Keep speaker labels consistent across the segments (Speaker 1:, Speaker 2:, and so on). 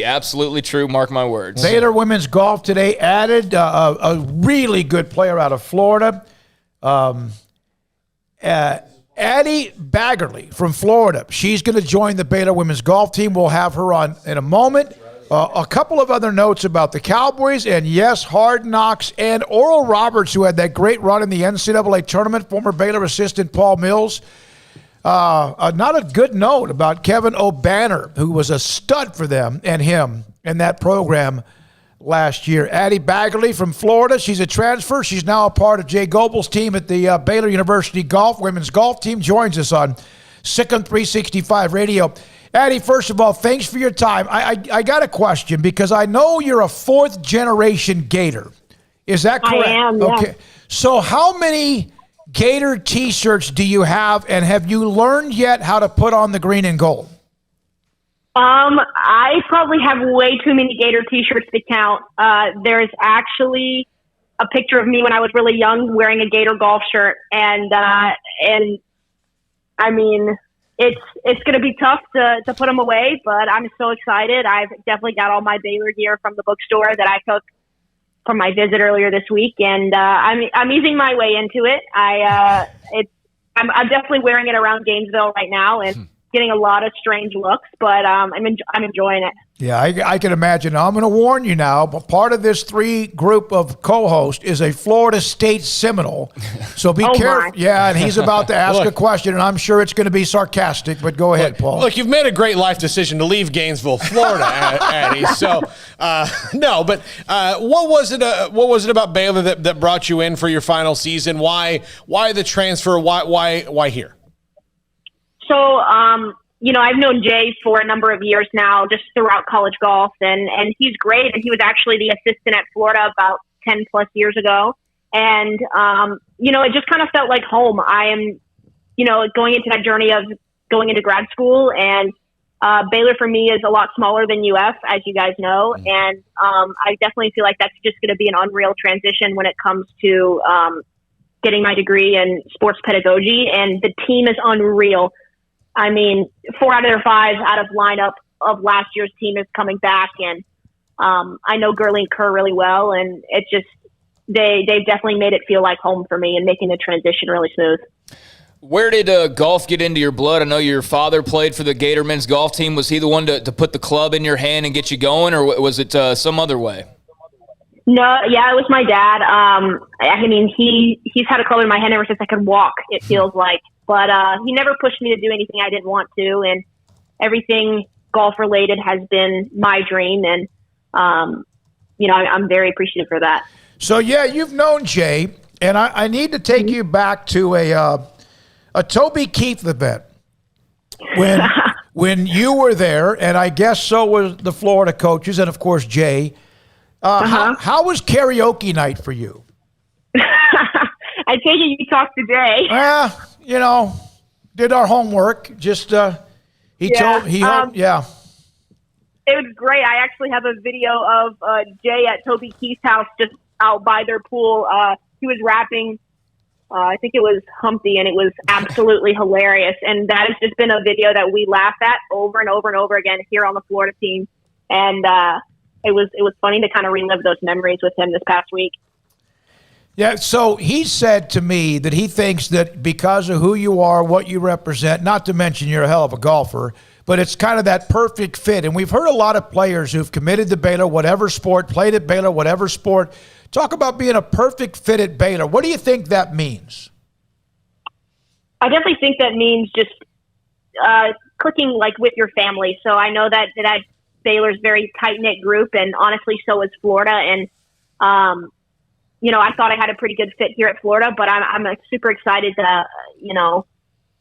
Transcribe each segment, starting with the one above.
Speaker 1: Absolutely true. Mark my words.
Speaker 2: Baylor women's golf today added a really good player out of Florida. Addie Baggarly from Florida. She's going to join the Baylor women's golf team. We'll have her on in a moment. A couple of other notes about the Cowboys, and yes, Hard Knocks, and Oral Roberts, who had that great run in the NCAA tournament, former Baylor assistant Paul Mills. Not a good note about Kevin O'Banner, who was a stud for them and him in that program last year. Addie Baggarly from Florida. She's a transfer. She's now a part of Jay Goebel's team at the Baylor University women's golf team. Joins us on SicEm365 Radio. Addie, first of all, thanks for your time. I got a question because I know you're a fourth-generation Gator. Is that correct?
Speaker 3: I am, yeah.
Speaker 2: Okay. So how many Gator T-shirts do you have, and have you learned yet how to put on the green and gold?
Speaker 3: I probably have way too many Gator T-shirts to count. There's actually a picture of me when I was really young wearing a Gator golf shirt, and I mean, it's going to be tough to put them away, but I'm so excited. I've definitely got all my Baylor gear from the bookstore that I took from my visit earlier this week, and I'm easing my way into it. I'm definitely wearing it around Gainesville right now, and getting a lot of strange looks, but I'm enjoying it.
Speaker 2: Yeah, I can imagine. I'm going to warn you now, but part of this group of co-hosts is a Florida State Seminole. So be careful.
Speaker 3: My.
Speaker 2: Yeah, and he's about to ask a question, and I'm sure it's going to be sarcastic, but go ahead, Paul.
Speaker 4: Look, you've made a great life decision to leave Gainesville, Florida, Addie. So, no, but what was it about Baylor that brought you in for your final season? Why the transfer? Why here?
Speaker 3: So, I've known Jay for a number of years now, just throughout college golf, and he's great. And he was actually the assistant at Florida about 10 plus years ago. And, it just kind of felt like home. I am, going into that journey of going into grad school, and Baylor for me is a lot smaller than UF, as you guys know. And I definitely feel like that's just going to be an unreal transition when it comes to getting my degree in sports pedagogy. And the team is unreal. I mean, 4 out of their 5 out of lineup of last year's team is coming back, and I know Gurley and Kerr really well, and it's just they've definitely made it feel like home for me and making the transition really smooth.
Speaker 1: Where did golf get into your blood? I know your father played for the Gator men's golf team. Was he the one to put the club in your hand and get you going, or was it some other way?
Speaker 3: No, yeah, it was my dad. I mean, he's had a club in my hand ever since I could walk, it feels like. But he never pushed me to do anything I didn't want to, and everything golf-related has been my dream, and, I'm very appreciative for that.
Speaker 2: So, yeah, you've known Jay, and I need to take you back to a Toby Keith event when you were there, and I guess so was the Florida coaches and, of course, Jay. How was karaoke night for you?
Speaker 3: I take it you talked to Jay.
Speaker 2: Did our homework. Just told.
Speaker 3: It was great. I actually have a video of Jay at Toby Keith's house, just out by their pool. He was rapping. I think it was Humpty, and it was absolutely hilarious. And that has just been a video that we laugh at over and over and over again here on the Florida team. And it was funny to kind of relive those memories with him this past week.
Speaker 2: Yeah, so he said to me that he thinks that because of who you are, what you represent, not to mention you're a hell of a golfer, but it's kind of that perfect fit. And we've heard a lot of players who've committed to Baylor, whatever sport, played at Baylor, whatever sport, talk about being a perfect fit at Baylor. What do you think that means?
Speaker 3: I definitely think that means just clicking like with your family. So I know that Baylor's very tight-knit group, and honestly, so is Florida. And, I thought I had a pretty good fit here at Florida, but I'm super excited to,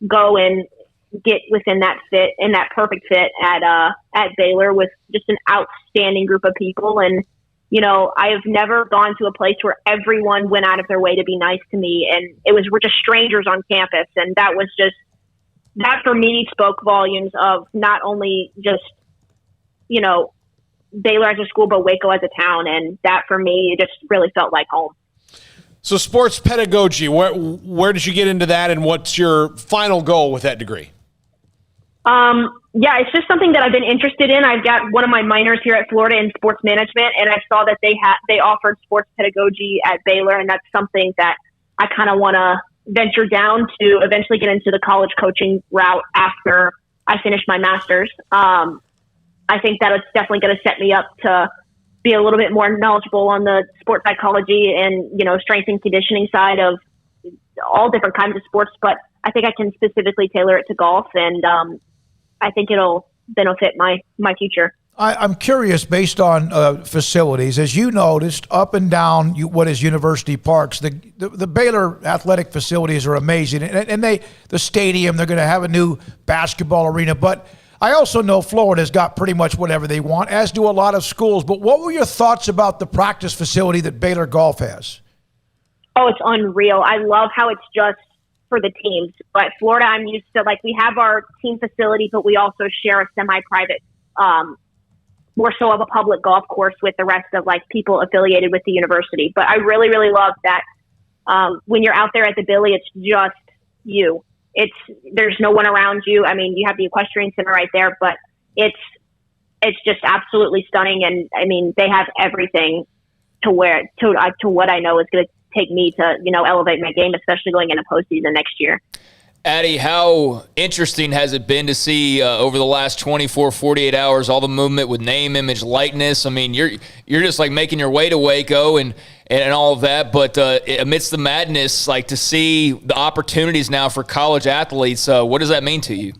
Speaker 3: go and get within that fit and that perfect fit at Baylor with just an outstanding group of people. And, I have never gone to a place where everyone went out of their way to be nice to me. And we're just strangers on campus. And that for me spoke volumes of not only just, Baylor as a school, but Waco as a town. And that for me, it just really felt like home.
Speaker 4: So sports pedagogy, where did you get into that, and what's your final goal with that degree?
Speaker 3: Yeah, it's just something that I've been interested in. I've got one of my minors here at Florida in sports management, and I saw that they offered sports pedagogy at Baylor, and that's something that I kind of want to venture down to eventually get into the college coaching route after I finish my master's. I think that it's definitely going to set me up to be a little bit more knowledgeable on the sports psychology and, strength and conditioning side of all different kinds of sports, but I think I can specifically tailor it to golf, and I think it'll benefit my future.
Speaker 2: I'm curious, based on facilities, as you noticed, up and down what is University Parks, the Baylor athletic facilities are amazing, and the stadium, they're going to have a new basketball arena, but I also know Florida's got pretty much whatever they want, as do a lot of schools. But what were your thoughts about the practice facility that Baylor Golf has?
Speaker 3: Oh, it's unreal. I love how it's just for the teams. But Florida, I'm used to, we have our team facility, but we also share a semi-private, more so of a public golf course with the rest of, people affiliated with the university. But I really, really love that when you're out there at the Billy, it's just you. There's no one around you. I mean, you have the equestrian center right there, but it's just absolutely stunning. And I mean, they have everything to what I know is going to take me to, elevate my game, especially going into postseason next year.
Speaker 1: Addie, how interesting has it been to see over the last 24, 48 hours, all the movement with name, image, likeness? I mean, you're just making your way to Waco and all of that, but amidst the madness, to see the opportunities now for college athletes, what does that mean to you?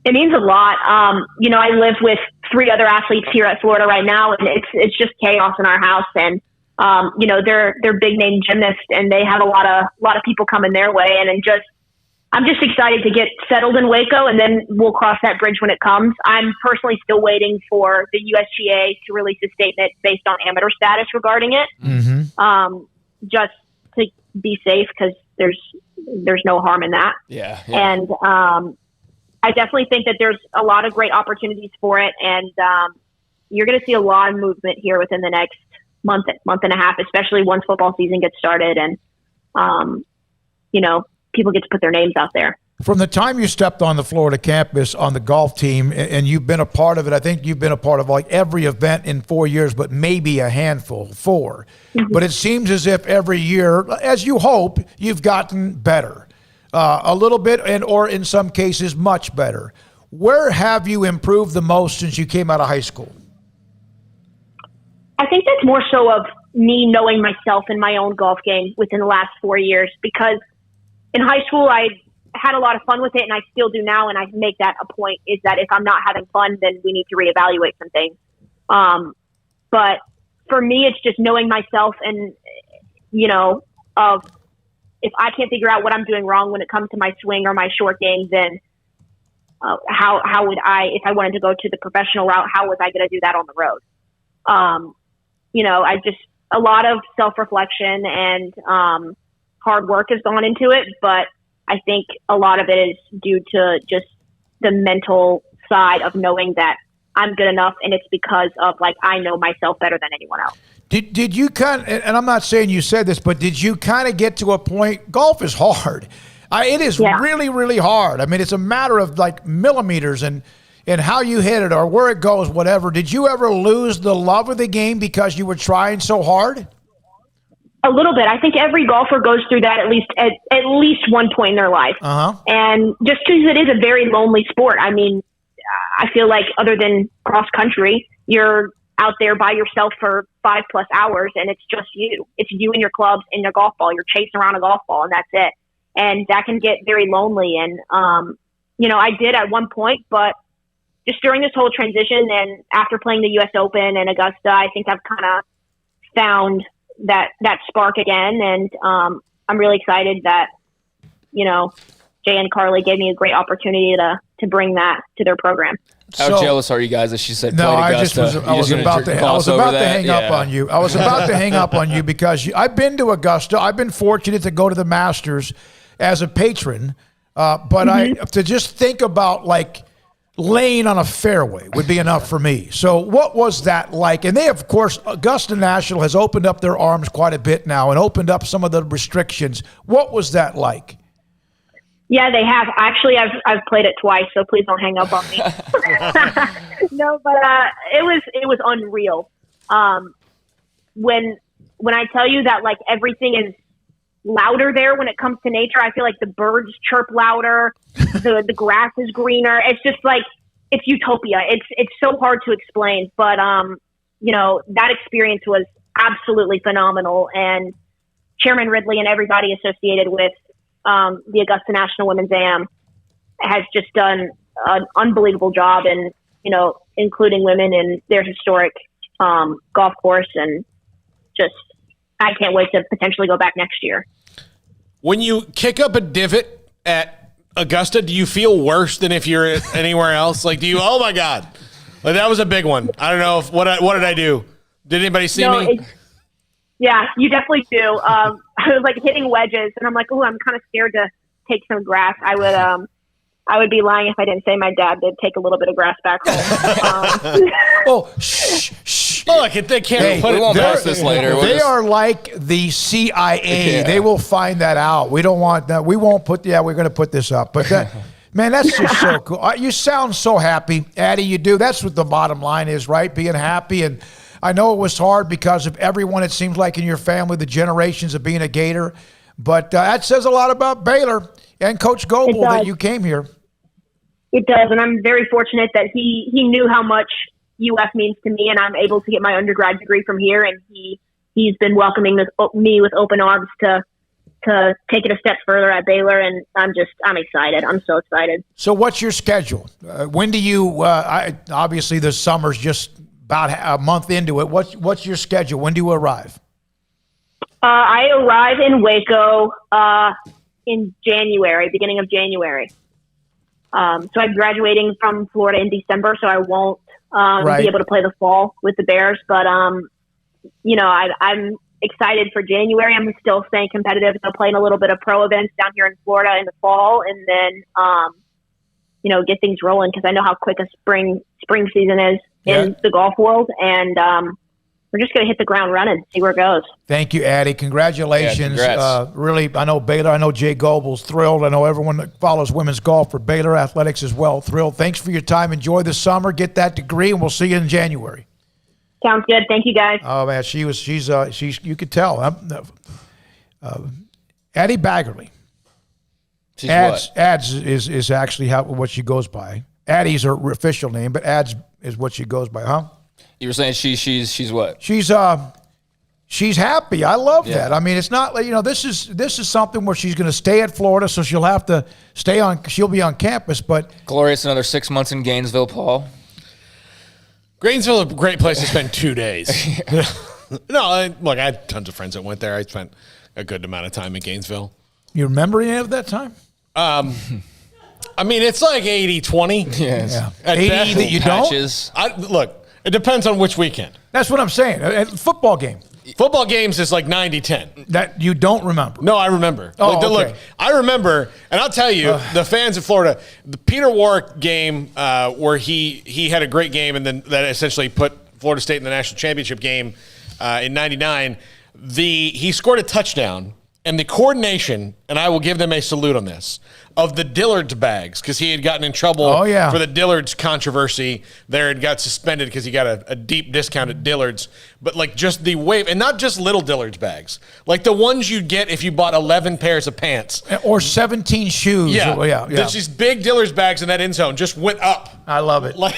Speaker 3: It means a lot. I live with 3 other athletes here at Florida right now, and it's just chaos in our house. And they're big name gymnasts, and they have a lot of people coming their way, and I'm just excited to get settled in Waco, and then we'll cross that bridge when it comes. I'm personally still waiting for the USGA to release a statement based on amateur status regarding it, just to be safe, because there's no harm in that.
Speaker 1: Yeah.
Speaker 3: And I definitely think that there's a lot of great opportunities for it, and you're going to see a lot of movement here within the next month and a half, especially once football season gets started, and people get to put their names out there.
Speaker 2: From the time you stepped on the Florida campus on the golf team, and you've been a part of it, I think you've been a part of every event in 4 years, but maybe a handful, 4. Mm-hmm. But it seems as if every year, as you hope, you've gotten better, a little bit, or in some cases, much better. Where have you improved the most since you came out of high school?
Speaker 3: I think that's more so of me knowing myself and my own golf game within the last 4 years, because in high school, I had a lot of fun with it, and I still do now, and I make that a point, is that if I'm not having fun, then we need to reevaluate some things. But for me, it's just knowing myself, and, of if I can't figure out what I'm doing wrong when it comes to my swing or my short game, then how would I, if I wanted to go to the professional route, how was I going to do that on the road? A lot of self-reflection and hard work has gone into it, but I think a lot of it is due to just the mental side of knowing that I'm good enough, and it's because of I know myself better than anyone else.
Speaker 2: Did you and I'm not saying you said this, but did you kind of get to a point? Golf is hard. It is really, really hard. I mean, it's a matter of millimeters and how you hit it or where it goes, whatever. Did you ever lose the love of the game because you were trying so hard?
Speaker 3: A little bit. I think every golfer goes through that at least one point in their life.
Speaker 2: Uh-huh.
Speaker 3: And just because it is a very lonely sport, I mean, I feel like other than cross country, you're out there by yourself for 5+ hours, and it's just you. It's you and your clubs and your golf ball. You're chasing around a golf ball, and that's it. And that can get very lonely. And, I did at one point, but just during this whole transition and after playing the U.S. Open and Augusta, I think I've kind of found that spark again. And I'm really excited that, Jay and Carly gave me a great opportunity to bring that to their program.
Speaker 1: How jealous are you guys that she said
Speaker 2: no,
Speaker 1: played
Speaker 2: I was about to hang up on you. I was about to hang up on you because I've been to Augusta. I've been fortunate to go to the Masters as a patron, but to just think about laying on a fairway would be enough for me. So what was that like? And they, of course, Augusta National has opened up their arms quite a bit now and opened up some of the restrictions. What was that like?
Speaker 3: Yeah, they have. Actually, I've played it twice, so please don't hang up on me. No, but it was unreal. When I tell you that like everything is louder there when it comes to nature, I feel like the birds chirp louder, the grass is greener. It's just like it's utopia. It's so hard to explain, but that experience was absolutely phenomenal, and Chairman Ridley and everybody associated with the Augusta National Women's AM has just done an unbelievable job in, including women in their historic golf course. And just, I can't wait to potentially go back next year.
Speaker 4: When you kick up a divot at Augusta, do you feel worse than if you're anywhere else? Like, oh my God, like that was a big one. I don't know what did I do? Did anybody see me?
Speaker 3: Yeah, you definitely do. I was like hitting wedges, and I'm like, oh, I'm kind of scared to take some grass. I would be lying if I didn't say my dad did take a little bit of grass back home.
Speaker 2: Shh.
Speaker 4: Look, they can't put
Speaker 1: we
Speaker 4: it.
Speaker 1: won't post this later.
Speaker 2: They are like the CIA.
Speaker 1: Yeah.
Speaker 2: They will find that out. We don't want that. We won't put. Yeah, we're going to put this up. But that, man, that's just so cool. You sound so happy, Addie. You do. That's what the bottom line is, right? Being happy. And I know it was hard because of everyone. It seems like in your family, the generations of being a Gator. But that says a lot about Baylor and Coach Goebel that you came here.
Speaker 3: It does, and I'm very fortunate that he knew how much UF means to me, and I'm able to get my undergrad degree from here, and he's been welcoming me with open arms to take it a step further at Baylor, and I'm excited. I'm so excited.
Speaker 2: So what's your schedule? When do you, obviously the summer's just about a month into it. What's your schedule? When do you arrive?
Speaker 3: I arrive in Waco in January, beginning of January. So I'm graduating from Florida in December, so I won't be able to play the fall with the Bears. But, I'm excited for January. I'm still staying competitive. So playing a little bit of pro events down here in Florida in the fall, and then, get things rolling because I know how quick a spring season is in the golf world. And we're just going to hit the ground running, see where it goes.
Speaker 2: Thank you, Addie. Congratulations. Really, I know Baylor. I know Jay Goebel's thrilled. I know everyone that follows women's golf for Baylor Athletics as well. Thrilled. Thanks for your time. Enjoy the summer. Get that degree, and we'll see you in January.
Speaker 3: Sounds good. Thank you, guys.
Speaker 2: Oh, man, she's you could tell. Addie Baggarly. Ads is actually what she goes by. Addie's her official name, but Ads is what she goes by, huh?
Speaker 1: You were saying she's what?
Speaker 2: She's happy. I love that. I mean, it's not like, this is something where she's going to stay at Florida, so she'll have to she'll be on campus, but
Speaker 1: Glorious, another 6 months in Gainesville, Paul.
Speaker 4: Gainesville is a great place to spend 2 days. No, look, I had tons of friends that went there. I spent a good amount of time in Gainesville.
Speaker 2: You remember any of that time?
Speaker 4: I mean, it's like 80-20.
Speaker 1: Yes.
Speaker 2: Yeah.
Speaker 4: At
Speaker 2: 80
Speaker 4: best.
Speaker 2: that you
Speaker 1: Patches.
Speaker 2: don't?
Speaker 4: Look, it depends on which weekend.
Speaker 2: That's what I'm saying. A football game.
Speaker 4: Football games is like 90-10.
Speaker 2: That you don't remember.
Speaker 4: No, I remember.
Speaker 2: Oh, okay.
Speaker 4: Look, I remember, and I'll tell you, the fans of Florida, the Peter Warwick game where he had a great game and then that essentially put Florida State in the national championship game in 99, he scored a touchdown, and the coordination, and I will give them a salute on this, of the Dillard's bags, because he had gotten in trouble for the Dillard's controversy there and got suspended because he got a deep discount at Dillard's. But like just the wave, and not just little Dillard's bags, like the ones you'd get if you bought 11 pairs of pants.
Speaker 2: Or 17 shoes.
Speaker 4: Yeah. There's these big Dillard's bags in that end zone just went up.
Speaker 2: I love it.
Speaker 4: Like